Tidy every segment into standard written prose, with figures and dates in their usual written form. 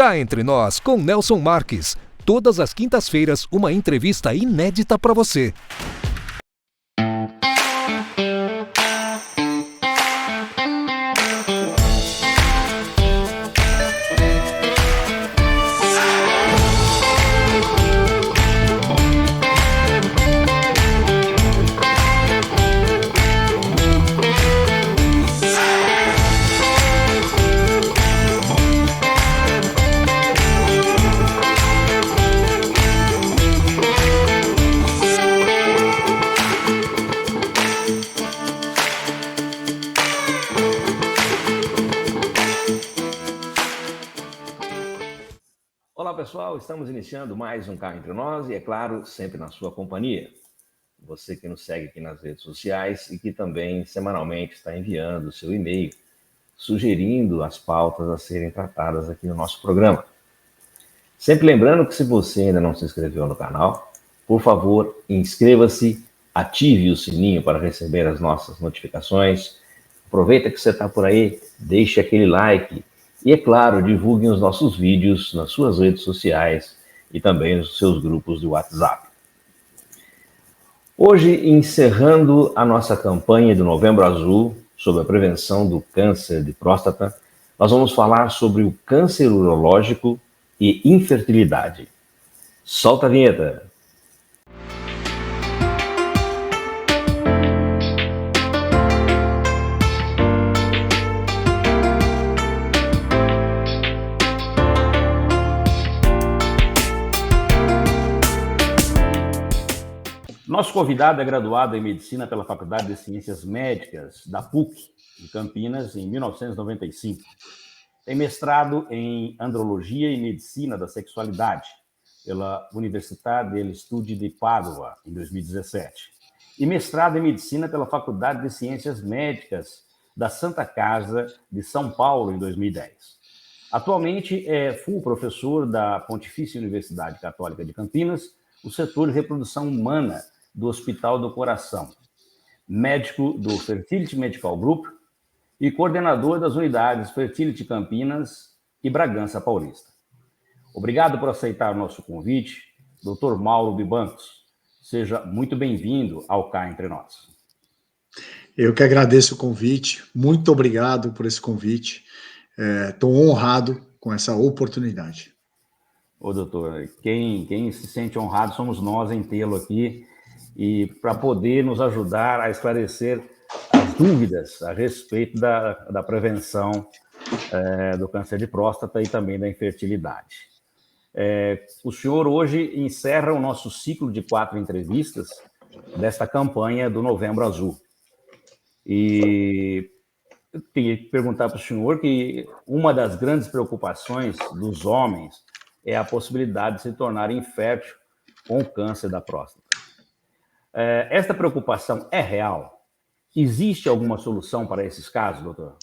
Cá Entre Nós, com Nelson Marques. Todas as quintas-feiras, uma entrevista inédita para você. Olá pessoal, estamos iniciando mais um Cá Entre Nós e, é claro, sempre na sua companhia. Você que nos segue aqui nas redes sociais e que também semanalmente está enviando o seu e-mail, sugerindo as pautas a serem tratadas aqui no nosso programa. Sempre lembrando que, se você ainda não se inscreveu no canal, por favor, inscreva-se, ative o sininho para receber as nossas notificações. Aproveita que você está por aí, deixe aquele like. E, é claro, divulguem os nossos vídeos nas suas redes sociais e também nos seus grupos de WhatsApp. Hoje, encerrando a nossa campanha do Novembro Azul sobre a prevenção do câncer de próstata, nós vamos falar sobre o câncer urológico e infertilidade. Solta a vinheta! Nosso convidado é graduado em Medicina pela Faculdade de Ciências Médicas da PUC, de Campinas, em 1995. Tem mestrado em Andrologia e Medicina da Sexualidade pela Universidade degli Studi di Padova, em 2017. E mestrado em Medicina pela Faculdade de Ciências Médicas da Santa Casa de São Paulo, em 2010. Atualmente é full professor da Pontifícia Universidade Católica de Campinas, o setor de reprodução humana do Hospital do Coração, médico do Fertility Medical Group e coordenador das unidades Fertility Campinas e Bragança Paulista. Obrigado por aceitar o nosso convite, Dr. Mauro Bibancos. Seja muito bem-vindo ao Cá Entre Nós. Eu que agradeço o convite, muito obrigado por esse convite. Estou honrado com essa oportunidade. Ô, doutor, quem se sente honrado somos nós em tê-lo aqui e para poder nos ajudar a esclarecer as dúvidas a respeito da prevenção do câncer de próstata e também da infertilidade. O senhor hoje encerra o nosso ciclo de 4 entrevistas desta campanha do Novembro Azul. E eu queria perguntar para o senhor que uma das grandes preocupações dos homens é a possibilidade de se tornar infértil com o câncer da próstata. Esta preocupação é real? Existe alguma solução para esses casos, doutor?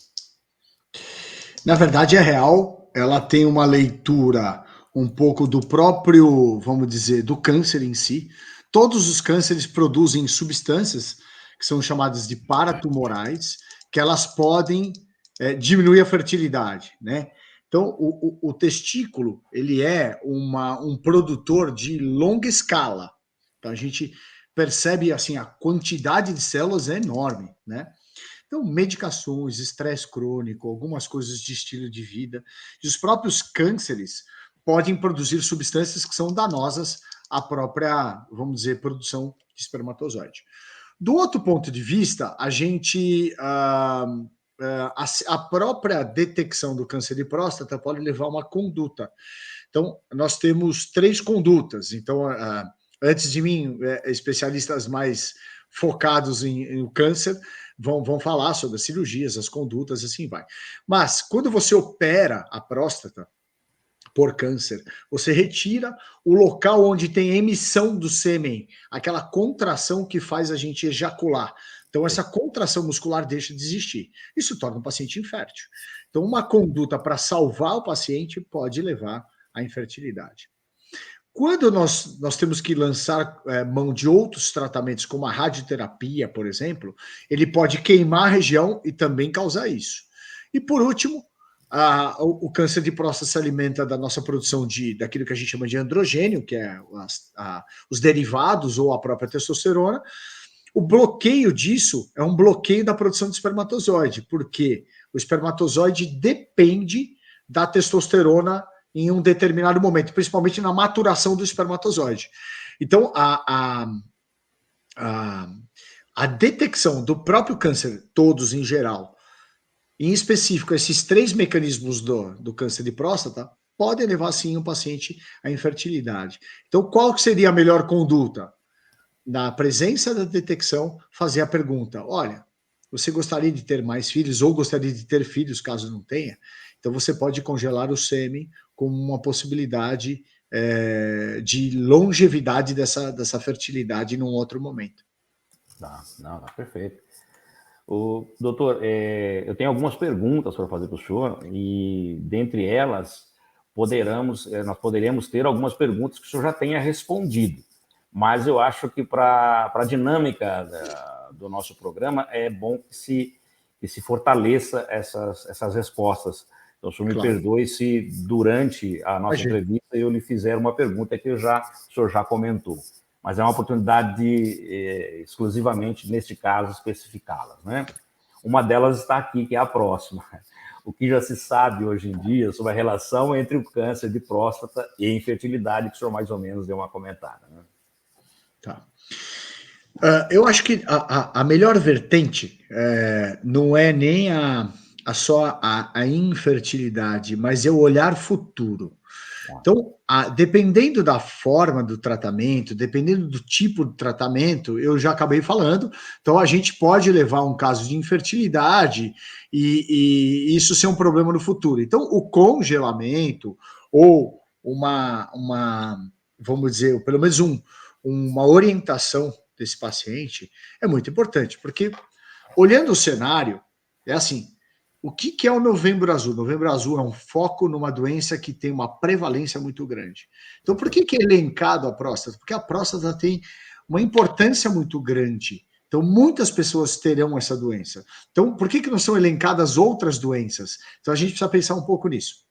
Na verdade, é real. Ela tem uma leitura um pouco do próprio, vamos dizer, do câncer em si. Todos os cânceres produzem substâncias que são chamadas de paratumorais, que elas podem diminuir a fertilidade, né? Então, o testículo, ele é um produtor de longa escala. Então, a gente percebe, assim, a quantidade de células é enorme, né? Então, medicações, estresse crônico, algumas coisas de estilo de vida, e os próprios cânceres podem produzir substâncias que são danosas à própria, vamos dizer, produção de espermatozoide. Do outro ponto de vista, a gente... a própria detecção do câncer de próstata pode levar a uma conduta. Então, nós temos 3 condutas. Então, antes de mim, especialistas mais focados em câncer vão falar sobre as cirurgias, as condutas, assim vai. Mas, quando você opera a próstata por câncer, você retira o local onde tem emissão do sêmen, aquela contração que faz a gente ejacular. Então, essa contração muscular deixa de existir. Isso torna o paciente infértil. Então, uma conduta para salvar o paciente pode levar à infertilidade. Quando nós temos que lançar mão de outros tratamentos, como a radioterapia, por exemplo, ele pode queimar a região e também causar isso. E, por último, O câncer de próstata se alimenta da nossa produção daquilo que a gente chama de androgênio, que é os derivados ou a própria testosterona. O bloqueio disso é um bloqueio da produção de espermatozoide, porque o espermatozoide depende da testosterona em um determinado momento, principalmente na maturação do espermatozoide. Então, a detecção do próprio câncer, todos em geral, em específico, esses 3 mecanismos do câncer de próstata podem levar, sim, o paciente à infertilidade. Então, qual seria a melhor conduta? Na presença da detecção, fazer a pergunta: olha, você gostaria de ter mais filhos ou gostaria de ter filhos caso não tenha? Então, você pode congelar o sêmen como uma possibilidade de longevidade dessa fertilidade num outro momento. Não, perfeito. Doutor, eu tenho algumas perguntas para fazer para o senhor, e dentre elas, nós poderíamos ter algumas perguntas que o senhor já tenha respondido, mas eu acho que para a dinâmica do nosso programa é bom que se fortaleça essas respostas. Então, o senhor me perdoe se durante a nossa entrevista eu lhe fizer uma pergunta que o senhor já comentou. Mas é uma oportunidade de, exclusivamente, neste caso, especificá-las, né? Uma delas está aqui, que é a próxima. O que já se sabe hoje em dia sobre a relação entre o câncer de próstata e a infertilidade, que o senhor mais ou menos deu uma comentada, né? Tá. Eu acho que a melhor vertente não é nem só a infertilidade, mas é o olhar futuro. Então, dependendo da forma do tratamento, dependendo do tipo de tratamento, eu já acabei falando, então a gente pode levar um caso de infertilidade e isso ser um problema no futuro. Então, o congelamento ou vamos dizer, pelo menos uma orientação desse paciente é muito importante, porque olhando o cenário, é assim, o que é o Novembro Azul? Novembro Azul é um foco numa doença que tem uma prevalência muito grande. Então, por que é elencado a próstata? Porque a próstata tem uma importância muito grande. Então, muitas pessoas terão essa doença. Então, por que não são elencadas outras doenças? Então, a gente precisa pensar um pouco nisso.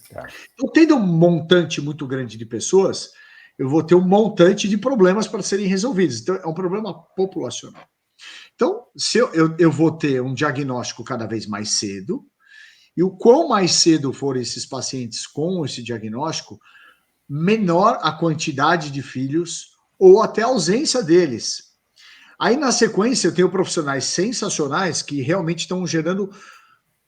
Então, tendo um montante muito grande de pessoas, eu vou ter um montante de problemas para serem resolvidos. Então, é um problema populacional. Então, se eu vou ter um diagnóstico cada vez mais cedo, e o quão mais cedo forem esses pacientes com esse diagnóstico, menor a quantidade de filhos ou até a ausência deles. Aí, na sequência, eu tenho profissionais sensacionais que realmente estão gerando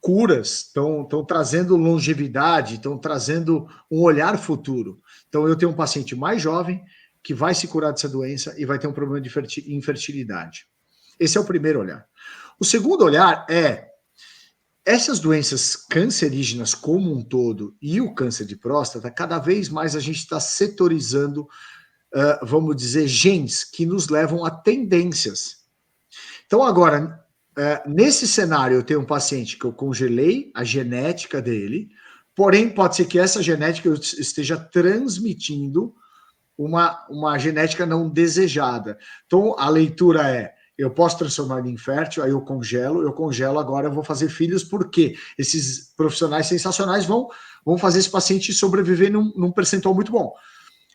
curas, estão trazendo longevidade, estão trazendo um olhar futuro. Então, eu tenho um paciente mais jovem que vai se curar dessa doença e vai ter um problema de infertilidade. Esse é o primeiro olhar. O segundo olhar é essas doenças cancerígenas como um todo e o câncer de próstata, cada vez mais a gente está setorizando, vamos dizer, genes que nos levam a tendências. Então, agora, nesse cenário, eu tenho um paciente que eu congelei a genética dele, porém, pode ser que essa genética eu esteja transmitindo uma genética não desejada. Então, a leitura é: eu posso transformar ele em infértil, aí eu congelo, agora eu vou fazer filhos, porque esses profissionais sensacionais vão fazer esse paciente sobreviver num percentual muito bom.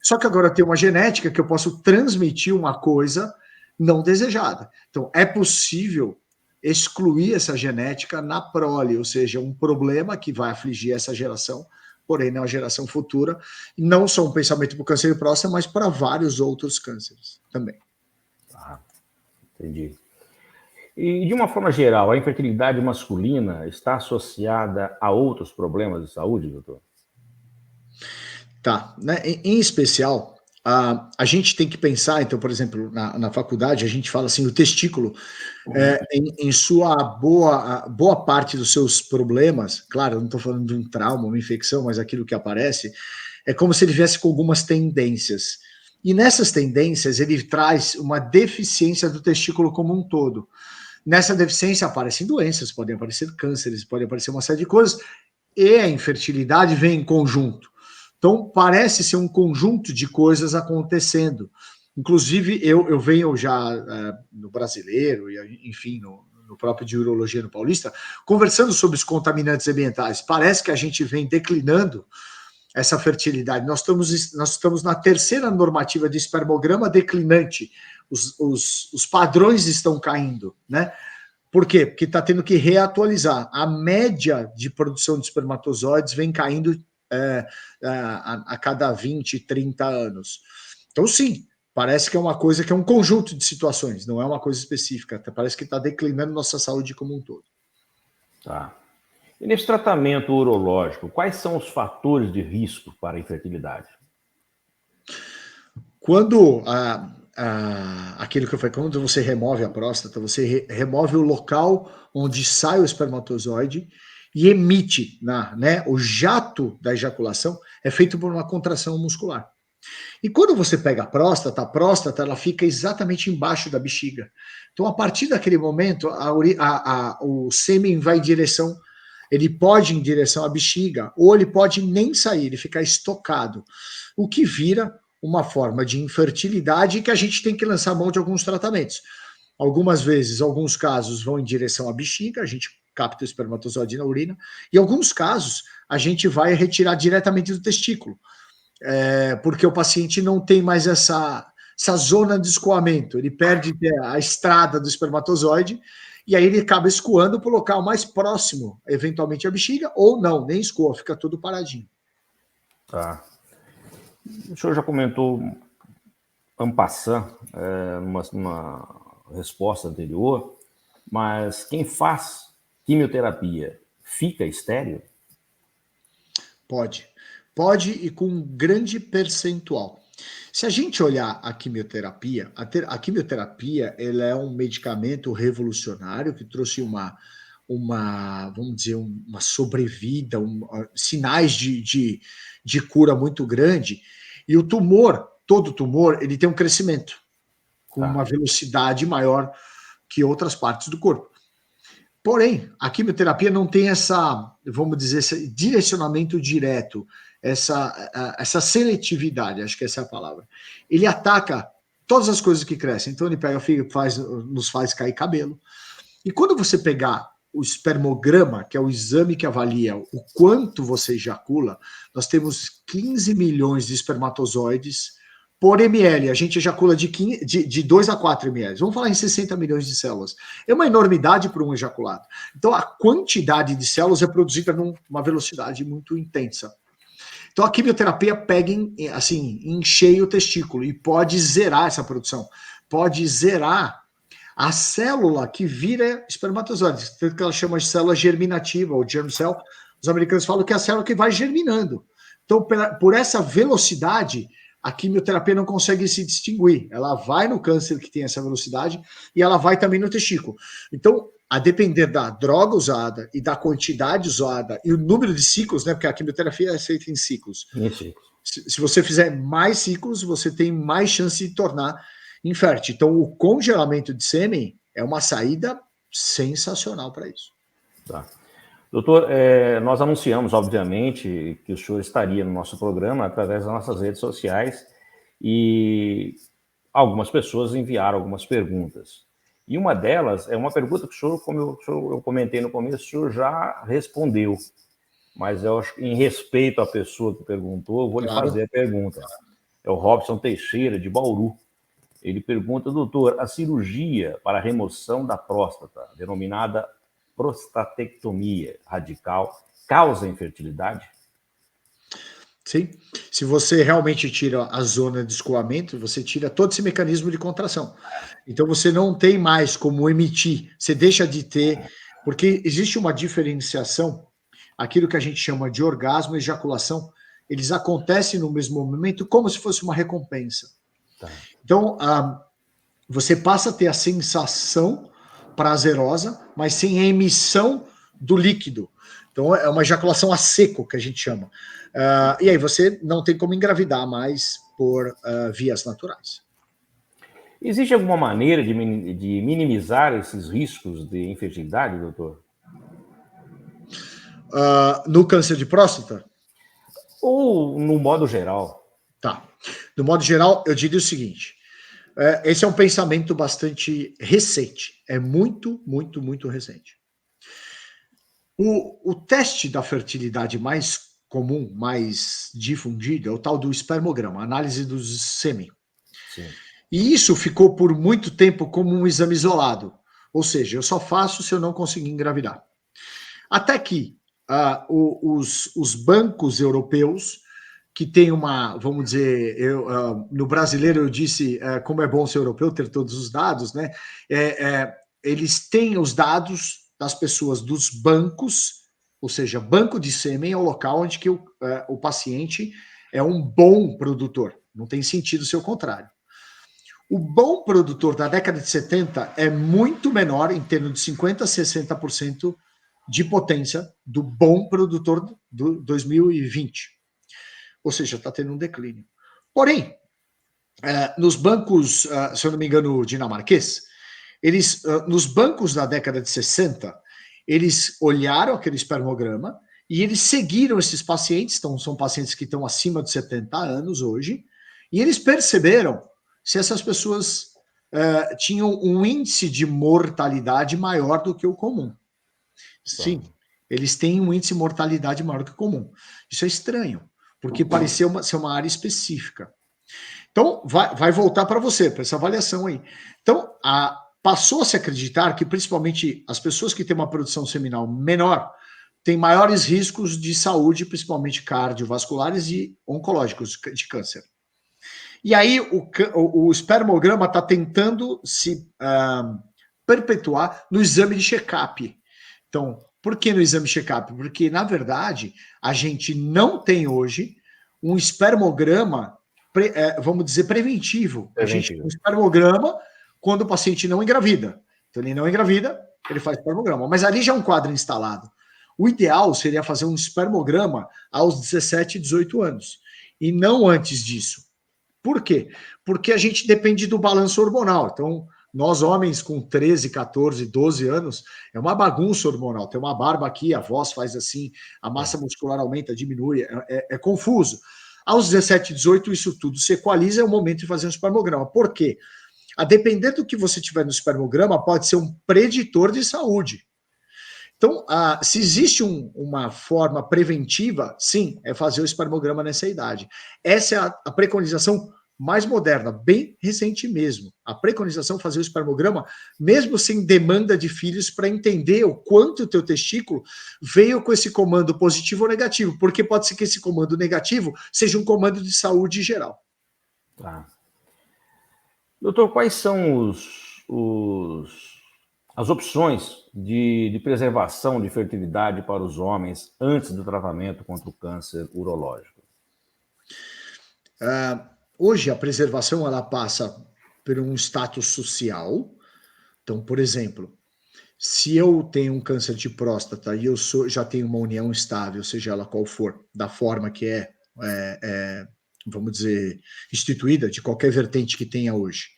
Só que agora eu tenho uma genética que eu posso transmitir uma coisa não desejada. Então, é possível excluir essa genética na prole, ou seja, um problema que vai afligir essa geração, porém na geração futura, não só um pensamento para o câncer de próstata, mas para vários outros cânceres também. Entendi. E, de uma forma geral, a infertilidade masculina está associada a outros problemas de saúde, doutor? Tá. Né? Em especial, a gente tem que pensar, então, por exemplo, na faculdade, a gente fala assim, o testículo, em sua boa parte dos seus problemas, claro, eu não estou falando de um trauma, uma infecção, mas aquilo que aparece, é como se ele viesse com algumas tendências. E nessas tendências, ele traz uma deficiência do testículo como um todo. Nessa deficiência aparecem doenças, podem aparecer cânceres, pode aparecer uma série de coisas, e a infertilidade vem em conjunto. Então, parece ser um conjunto de coisas acontecendo. Inclusive, eu venho já no brasileiro, e enfim, no no próprio de urologia no Paulista, conversando sobre os contaminantes ambientais. Parece que a gente vem declinando essa fertilidade. Nós estamos na terceira normativa de espermograma declinante. Os padrões estão caindo, né? Por quê? Porque está tendo que reatualizar. A média de produção de espermatozoides vem caindo a cada 20, 30 anos. Então, sim, parece que é uma coisa que é um conjunto de situações, não é uma coisa específica. Parece que está declinando nossa saúde como um todo. Tá. E nesse tratamento urológico, quais são os fatores de risco para a infertilidade? Quando aquilo que eu falei, quando você remove a próstata, você remove o local onde sai o espermatozoide e emite, né, o jato da ejaculação é feito por uma contração muscular. E quando você pega a próstata ela fica exatamente embaixo da bexiga. Então, a partir daquele momento, o sêmen vai em direção, ele pode ir em direção à bexiga, ou ele pode nem sair, ele fica estocado, o que vira uma forma de infertilidade que a gente tem que lançar mão de alguns tratamentos. Algumas vezes, alguns casos vão em direção à bexiga, a gente capta o espermatozoide na urina, e em alguns casos, a gente vai retirar diretamente do testículo, porque o paciente não tem mais essa zona de escoamento, ele perde a estrada do espermatozoide, e aí ele acaba escoando para o local mais próximo, eventualmente a bexiga, ou não, nem escoa, fica tudo paradinho. Tá. O senhor já comentou en passant, numa resposta anterior, mas quem faz quimioterapia fica estéril? Pode e com um grande percentual. Se a gente olhar a quimioterapia, ela é um medicamento revolucionário que trouxe vamos dizer, uma sobrevida, sinais de cura muito grande. E todo tumor, ele tem um crescimento com uma velocidade maior que outras partes do corpo. Porém, a quimioterapia não tem vamos dizer, esse direcionamento direto, essa seletividade, acho que essa é a palavra. Ele ataca todas as coisas que crescem. Então, ele pega, nos faz cair cabelo. E quando você pegar o espermograma, que é o exame que avalia o quanto você ejacula, nós temos 15 milhões de espermatozoides por ml. A gente ejacula de 2 a 4 ml. Vamos falar em 60 milhões de células. É uma enormidade para um ejaculado. Então, a quantidade de células é produzida numa velocidade muito intensa. Então, a quimioterapia pega em cheio o testículo e pode zerar essa produção. Pode zerar a célula que vira espermatozoide. Tanto que ela chama de célula germinativa, ou germ cell. Os americanos falam que é a célula que vai germinando. Então, por essa velocidade, a quimioterapia não consegue se distinguir. Ela vai no câncer que tem essa velocidade e ela vai também no testículo. Então, a depender da droga usada e da quantidade usada e o número de ciclos, né? Porque a quimioterapia é feita em ciclos. Se você fizer mais ciclos, você tem mais chance de tornar infértil. Então, o congelamento de sêmen é uma saída sensacional para isso. Tá. Doutor, nós anunciamos, obviamente, que o senhor estaria no nosso programa através das nossas redes sociais e algumas pessoas enviaram algumas perguntas. E uma delas é uma pergunta que o senhor, como eu comentei no começo, o senhor já respondeu. Mas eu acho que, em respeito à pessoa que perguntou, eu vou lhe fazer a pergunta. É o Robson Teixeira, de Bauru. Ele pergunta, doutor, a cirurgia para a remoção da próstata, denominada prostatectomia radical, causa infertilidade? Sim. Se você realmente tira a zona de escoamento, você tira todo esse mecanismo de contração. Então, você não tem mais como emitir, você deixa de ter, porque existe uma diferenciação, aquilo que a gente chama de orgasmo e ejaculação, eles acontecem no mesmo momento como se fosse uma recompensa. Tá. Então, você passa a ter a sensação prazerosa, mas sem a emissão do líquido. Então, é uma ejaculação a seco, que a gente chama. E aí você não tem como engravidar mais por vias naturais. Existe alguma maneira de minimizar esses riscos de infertilidade, doutor? No câncer de próstata? Ou no modo geral? Tá. No modo geral, eu diria o seguinte. Esse é um pensamento bastante recente. É muito, muito, muito recente. O teste da fertilidade mais comum, mais difundido, é o tal do espermograma, análise do sêmen. Sim. E isso ficou por muito tempo como um exame isolado. Ou seja, eu só faço se eu não conseguir engravidar. Até que os bancos europeus, que tem uma, vamos dizer, no brasileiro eu disse como é bom ser europeu, ter todos os dados, né? Eles têm os dados das pessoas dos bancos, ou seja, banco de sêmen é o local onde que o paciente é um bom produtor. Não tem sentido ser o contrário. O bom produtor da década de 70 é muito menor, em termos de 50% a 60% de potência do bom produtor do 2020. Ou seja, está tendo um declínio. Porém, nos bancos, se eu não me engano, dinamarquês, eles, nos bancos da década de 60, eles olharam aquele espermograma e eles seguiram esses pacientes, então são pacientes que estão acima de 70 anos hoje, e eles perceberam se essas pessoas tinham um índice de mortalidade maior do que o comum. Sim, eles têm um índice de mortalidade maior que o comum. Isso é estranho, porque pareceu ser uma área específica. Então, vai voltar para você, para essa avaliação aí. Então, passou a se acreditar que, principalmente, as pessoas que têm uma produção seminal menor têm maiores riscos de saúde, principalmente cardiovasculares e oncológicos, de câncer. E aí, o espermograma está tentando se perpetuar no exame de check-up. Então, por que no exame de check-up? Porque, na verdade, a gente não tem hoje um espermograma, vamos dizer, preventivo. A gente tem um espermograma quando o paciente não engravida. Então, ele não engravida, ele faz espermograma. Mas ali já é um quadro instalado. O ideal seria fazer um espermograma aos 17, 18 anos. E não antes disso. Por quê? Porque a gente depende do balanço hormonal. Então, nós homens com 13, 14, 12 anos, é uma bagunça hormonal. Tem uma barba aqui, a voz faz assim, a massa muscular aumenta, diminui, é confuso. Aos 17, 18, isso tudo se equaliza, é o momento de fazer um espermograma. Por quê? A depender do que você tiver no espermograma, pode ser um preditor de saúde. Então, se existe uma forma preventiva, sim, é fazer o espermograma nessa idade. Essa é a preconização mais moderna, bem recente mesmo. A preconização é fazer o espermograma, mesmo sem demanda de filhos, para entender o quanto o teu testículo veio com esse comando positivo ou negativo, porque pode ser que esse comando negativo seja um comando de saúde geral. Tá. Doutor, quais são as opções de preservação de fertilidade para os homens antes do tratamento contra o câncer urológico? Hoje, a preservação ela passa por um status social. Então, por exemplo, se eu tenho um câncer de próstata e eu já tenho uma união estável, seja ela qual for, da forma que vamos dizer, instituída, de qualquer vertente que tenha hoje,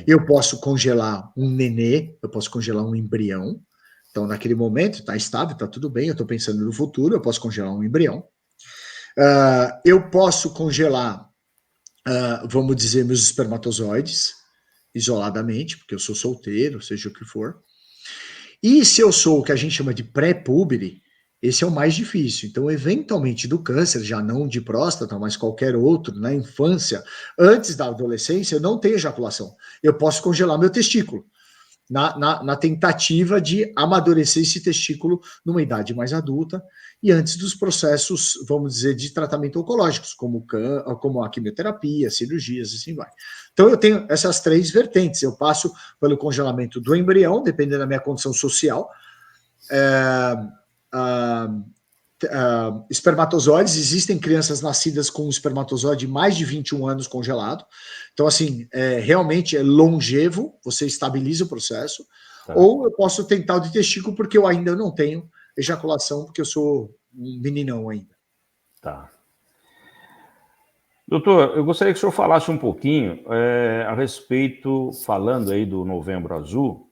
eu posso congelar um nenê, eu posso congelar um embrião. Então, naquele momento, está estável, está tudo bem, eu estou pensando no futuro, eu posso congelar um embrião. Eu posso congelar, vamos dizer, meus espermatozoides, isoladamente, porque eu sou solteiro, seja o que for. E se eu sou o que a gente chama de pré-púbere, esse é o mais difícil. Então, eventualmente, do câncer, já não de próstata, mas qualquer outro, na infância, antes da adolescência, eu não tenho ejaculação. Eu posso congelar meu testículo, na tentativa de amadurecer esse testículo numa idade mais adulta e antes dos processos, vamos dizer, de tratamento oncológicos, como a quimioterapia, cirurgias, assim vai. Então, eu tenho essas três vertentes. Eu passo pelo congelamento do embrião, dependendo da minha condição social, espermatozoides, existem crianças nascidas com espermatozoide mais de 21 anos congelado. Então, assim, realmente é longevo, você estabiliza o processo. Tá. Ou eu posso tentar o de testículo, porque eu ainda não tenho ejaculação, porque eu sou um meninão ainda. Tá. Doutor, eu gostaria que o senhor falasse um pouquinho a respeito, falando aí do Novembro Azul,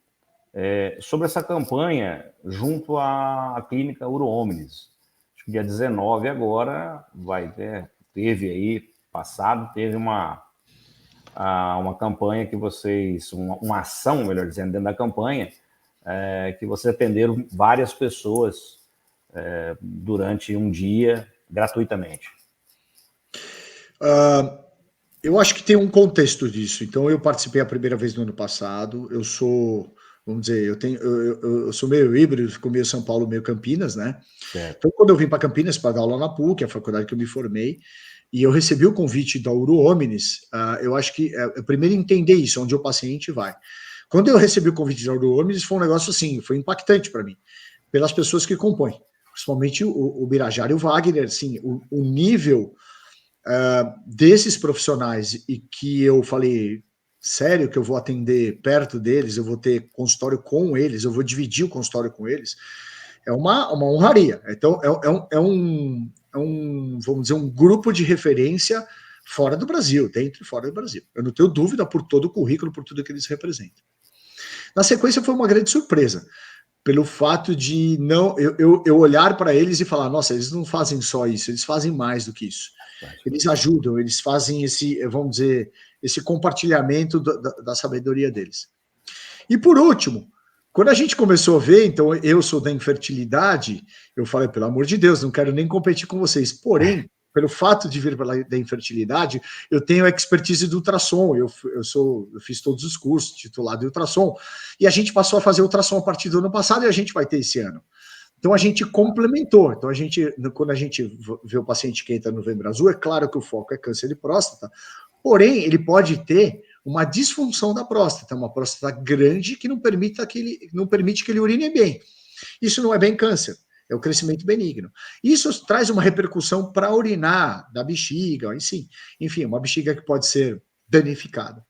sobre essa campanha junto à clínica UroOmnis. Dia 19 agora teve aí, teve uma uma campanha que vocês, uma ação, melhor dizendo, dentro da campanha, que vocês atenderam várias pessoas durante um dia, gratuitamente. Eu acho que tem um contexto disso. Então, eu participei a primeira vez no ano passado. Eu sou, vamos dizer, eu sou meio híbrido, fico meio São Paulo, meio Campinas, né? Certo. Então, quando eu vim para Campinas para dar aula na PUC, a faculdade que eu me formei, e eu recebi o convite da Uru Hominis, eu acho que é primeiro entender isso, onde o paciente vai. Quando eu recebi o convite da Uru Hominis, foi um negócio assim, foi impactante para mim, pelas pessoas que compõem, principalmente o Birajara e o Wagner, assim, o nível desses profissionais, e que eu falei, sério que eu vou atender perto deles, eu vou ter consultório com eles, eu vou dividir o consultório com eles, é uma honraria. Então, vamos dizer, um grupo de referência fora do Brasil, dentro e fora do Brasil. Eu não tenho dúvida por todo o currículo, por tudo que eles representam. Na sequência, foi uma grande surpresa, pelo fato de eu olhar para eles e falar, nossa, eles não fazem só isso, eles fazem mais do que isso. Eles ajudam, eles fazem esse, vamos dizer, esse compartilhamento da sabedoria deles. E por último, quando a gente começou a ver, então eu sou da infertilidade, eu falei, pelo amor de Deus, não quero nem competir com vocês. Porém, pelo fato de vir da infertilidade, eu tenho expertise do ultrassom, eu fiz todos os cursos, titulado de ultrassom, e a gente passou a fazer ultrassom a partir do ano passado e a gente vai ter esse ano. Então a gente complementou. Então quando a gente vê o paciente que entra no Novembro Azul, é claro que o foco é câncer de próstata, porém ele pode ter uma disfunção da próstata, uma próstata grande que não permite que ele urine bem. Isso não é bem câncer, é o crescimento benigno. Isso traz uma repercussão para urinar da bexiga, enfim, uma bexiga que pode ser danificada.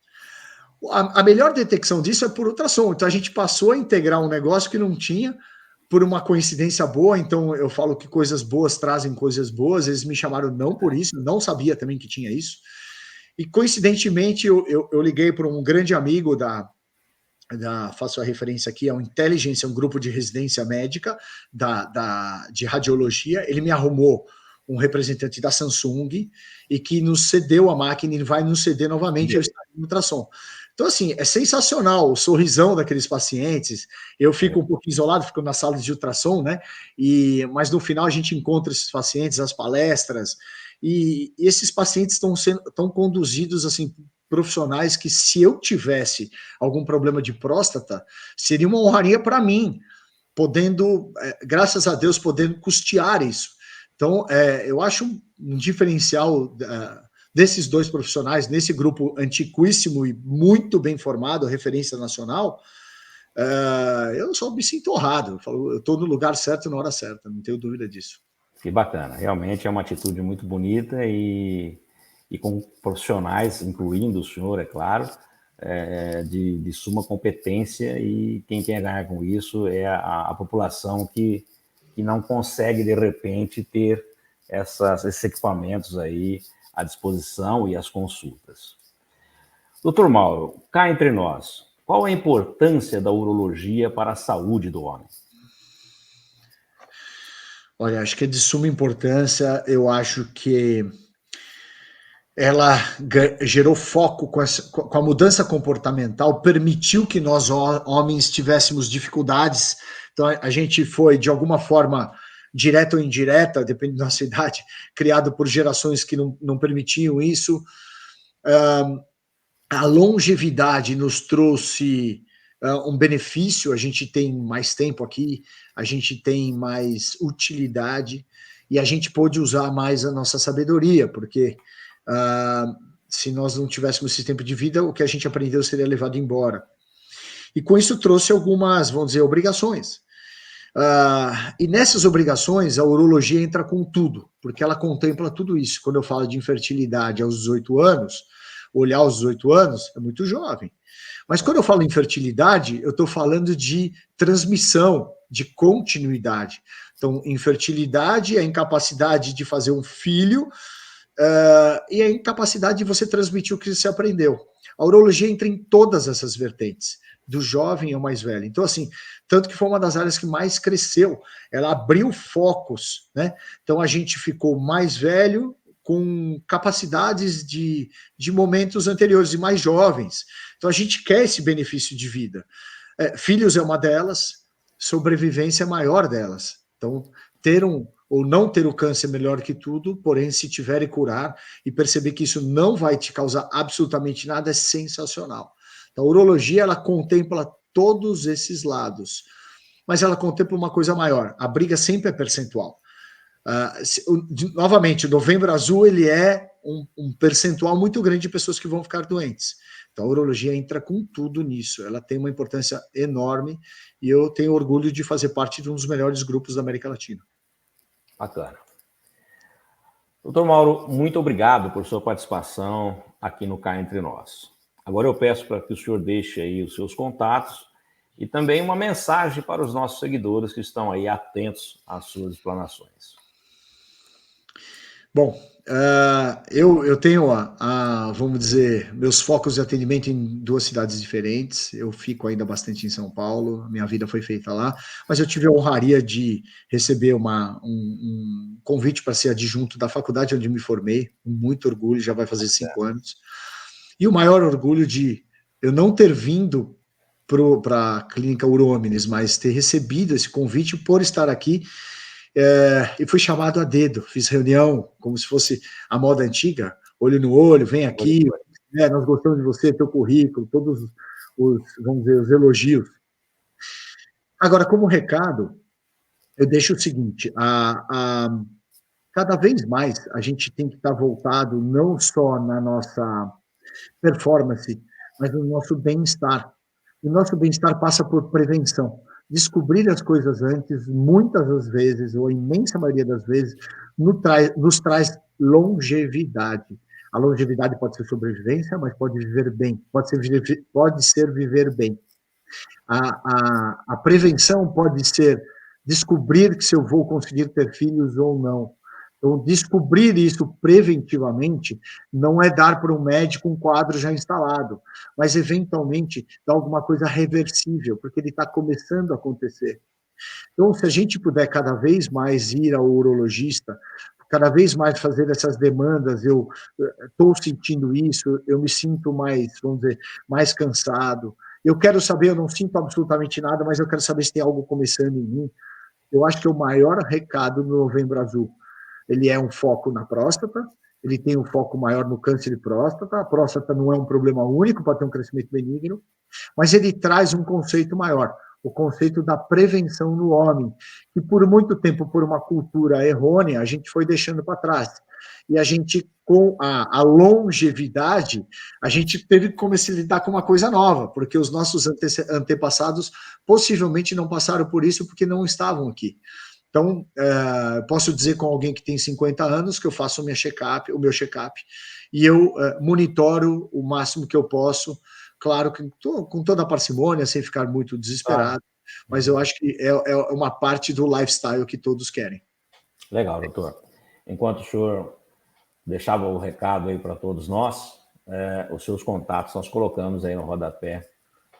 A melhor detecção disso é por ultrassom. Então a gente passou a integrar um negócio que não tinha, por uma coincidência boa. Então eu falo que coisas boas trazem coisas boas, eles me chamaram não por isso, não sabia também que tinha isso. E coincidentemente eu liguei para um grande amigo faço a referência aqui, é o Intelligence, é um grupo de residência médica de radiologia. Ele me arrumou um representante da Samsung e que nos cedeu a máquina e vai nos ceder novamente o ultrassom. Então, assim, é sensacional o sorrisão daqueles pacientes. Eu fico um pouco isolado, fico na sala de ultrassom, né? Mas no final a gente encontra esses pacientes, as palestras, e esses pacientes estão conduzidos, assim, profissionais que, se eu tivesse algum problema de próstata, seria uma honraria para mim, podendo, graças a Deus, podendo custear isso. Então, eu acho um diferencial desses dois profissionais, nesse grupo antiquíssimo e muito bem formado, referência nacional. Eu só me sinto honrado. Eu estou no lugar certo na hora certa, não tenho dúvida disso. Que bacana, realmente é uma atitude muito bonita e com profissionais, incluindo o senhor, é claro, de suma competência, e quem quer ganhar com isso é a população que não consegue, de repente, ter esses equipamentos aí à disposição e as consultas. Doutor Mauro, cá entre nós, qual a importância da urologia para a saúde do homem? Olha, acho que é de suma importância. Eu acho que ela gerou foco com a mudança comportamental, permitiu que nós homens tivéssemos dificuldades. Então a gente foi, de alguma forma, direta ou indireta, depende da nossa idade, criado por gerações que não permitiam isso. A longevidade nos trouxe um benefício, a gente tem mais tempo aqui, a gente tem mais utilidade, e a gente pôde usar mais a nossa sabedoria, porque se nós não tivéssemos esse tempo de vida, o que a gente aprendeu seria levado embora. E com isso trouxe algumas, vamos dizer, obrigações. E nessas obrigações, a urologia entra com tudo, porque ela contempla tudo isso. Quando eu falo de infertilidade aos 18 anos, olhar aos 18 anos é muito jovem. Mas quando eu falo em fertilidade, eu estou falando de transmissão, de continuidade. Então, infertilidade é a incapacidade de fazer um filho e a incapacidade de você transmitir o que você aprendeu. A urologia entra em todas essas vertentes, do jovem ao mais velho. Então, assim, tanto que foi uma das áreas que mais cresceu. Ela abriu focos, né? Então, a gente ficou mais velho, com capacidades de momentos anteriores e mais jovens. Então, a gente quer esse benefício de vida. Filhos é uma delas, sobrevivência é a maior delas. Então, ter ou não ter o câncer é melhor que tudo, porém, se tiver e curar e perceber que isso não vai te causar absolutamente nada, é sensacional. Então, a urologia, ela contempla todos esses lados, mas ela contempla uma coisa maior, a briga sempre é percentual. Novamente, o Novembro Azul, ele é um percentual muito grande de pessoas que vão ficar doentes. Então, a urologia entra com tudo nisso, ela tem uma importância enorme e eu tenho orgulho de fazer parte de um dos melhores grupos da América Latina. Bacana. Doutor Mauro, muito obrigado por sua participação aqui no Cá Entre Nós. Agora eu peço para que o senhor deixe aí os seus contatos e também uma mensagem para os nossos seguidores que estão aí atentos às suas explanações. Bom, eu tenho, vamos dizer, meus focos de atendimento em 2 cidades diferentes. Eu fico ainda bastante em São Paulo, minha vida foi feita lá, mas eu tive a honraria de receber um convite para ser adjunto da faculdade onde me formei, com muito orgulho, já vai fazer 5 anos. E o maior orgulho de eu não ter vindo para a clínica Urôminis, mas ter recebido esse convite por estar aqui. E fui chamado a dedo, fiz reunião como se fosse a moda antiga, olho no olho, vem aqui, nós gostamos de você, teu currículo, todos vamos dizer, os elogios. Agora, como recado, eu deixo o seguinte, cada vez mais a gente tem que estar voltado não só na nossa performance, mas no nosso bem-estar. O nosso bem-estar passa por prevenção. Descobrir as coisas antes, muitas das vezes, ou a imensa maioria das vezes, nos traz longevidade. A longevidade pode ser sobrevivência, mas pode viver bem, pode ser viver bem. A prevenção pode ser descobrir se eu vou conseguir ter filhos ou não. Então, descobrir isso preventivamente não é dar para um médico um quadro já instalado, mas, eventualmente, dar alguma coisa reversível, porque ele está começando a acontecer. Então, se a gente puder cada vez mais ir ao urologista, cada vez mais fazer essas demandas, eu estou sentindo isso, eu me sinto mais, vamos dizer, mais cansado, eu quero saber, eu não sinto absolutamente nada, mas eu quero saber se tem algo começando em mim. Eu acho que o maior recado do Novembro Azul, ele é um foco na próstata, ele tem um foco maior no câncer de próstata, a próstata não é um problema único para ter um crescimento benigno, mas ele traz um conceito maior, o conceito da prevenção no homem, que por muito tempo, por uma cultura errônea, a gente foi deixando para trás. E a gente, com a longevidade, a gente teve que começar a lidar com uma coisa nova, porque os nossos antepassados possivelmente não passaram por isso porque não estavam aqui. Então, posso dizer com alguém que tem 50 anos que eu faço o meu check-up, e eu monitoro o máximo que eu posso, claro que com toda a parcimônia, sem ficar muito desesperado, mas eu acho que é uma parte do lifestyle que todos querem. Legal, doutor. Enquanto o senhor deixava o recado aí para todos nós, os seus contatos nós colocamos aí no rodapé.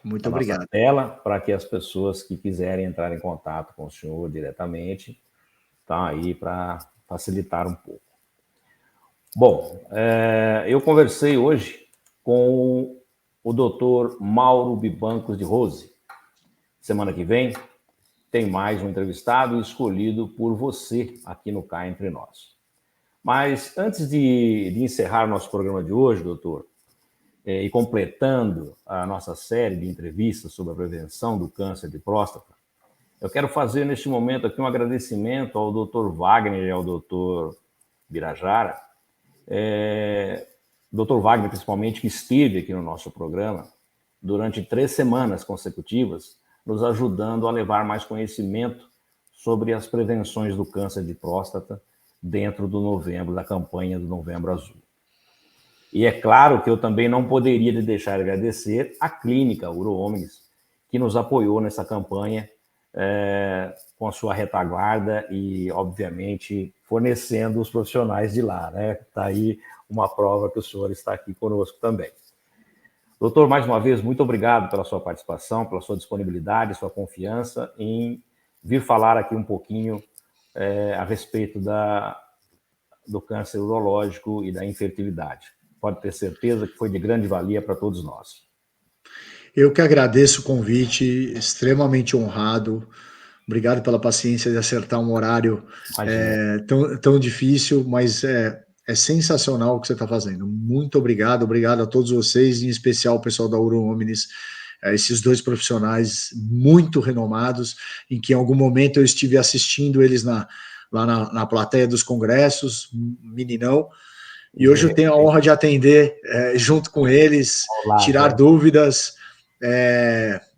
Muito obrigado. Tela, para que as pessoas que quiserem entrar em contato com o senhor diretamente, tá aí para facilitar um pouco. Bom, eu conversei hoje com o doutor Mauro Bibancos de Rose. Semana que vem tem mais um entrevistado escolhido por você aqui no Cá Entre Nós. Mas antes de encerrar nosso programa de hoje, doutor, e completando a nossa série de entrevistas sobre a prevenção do câncer de próstata, eu quero fazer neste momento aqui um agradecimento ao Dr. Wagner e ao Dr. Birajara, Dr. Wagner principalmente, que esteve aqui no nosso programa durante 3 semanas consecutivas, nos ajudando a levar mais conhecimento sobre as prevenções do câncer de próstata dentro do novembro, da campanha do Novembro Azul. E é claro que eu também não poderia deixar de agradecer a clínica Urôminis, que nos apoiou nessa campanha com a sua retaguarda e, obviamente, fornecendo os profissionais de lá, né? Está aí uma prova que o senhor está aqui conosco também. Doutor, mais uma vez, muito obrigado pela sua participação, pela sua disponibilidade, sua confiança em vir falar aqui um pouquinho a respeito do câncer urológico e da infertilidade. Pode ter certeza que foi de grande valia para todos nós. Eu que agradeço o convite, extremamente honrado. Obrigado pela paciência de acertar um horário tão difícil, mas é sensacional o que você está fazendo. Muito obrigado, obrigado a todos vocês, em especial o pessoal da Ouro Hominis, esses dois profissionais muito renomados, em que em algum momento eu estive assistindo eles lá na plateia dos congressos, meninão, e hoje eu tenho a honra de atender junto com eles, tirar dúvidas,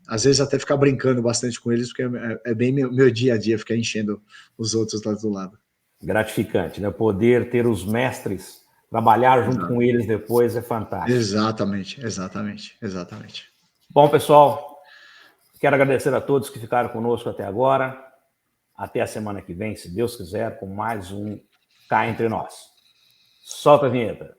às vezes até ficar brincando bastante com eles, porque é bem meu dia a dia, ficar enchendo os outros lá do lado. Gratificante, né? Poder ter os mestres, trabalhar junto com eles depois é fantástico. Exatamente. Bom, pessoal, quero agradecer a todos que ficaram conosco até agora. Até a semana que vem, se Deus quiser, com mais um Cá Entre Nós. Solta a vinheta.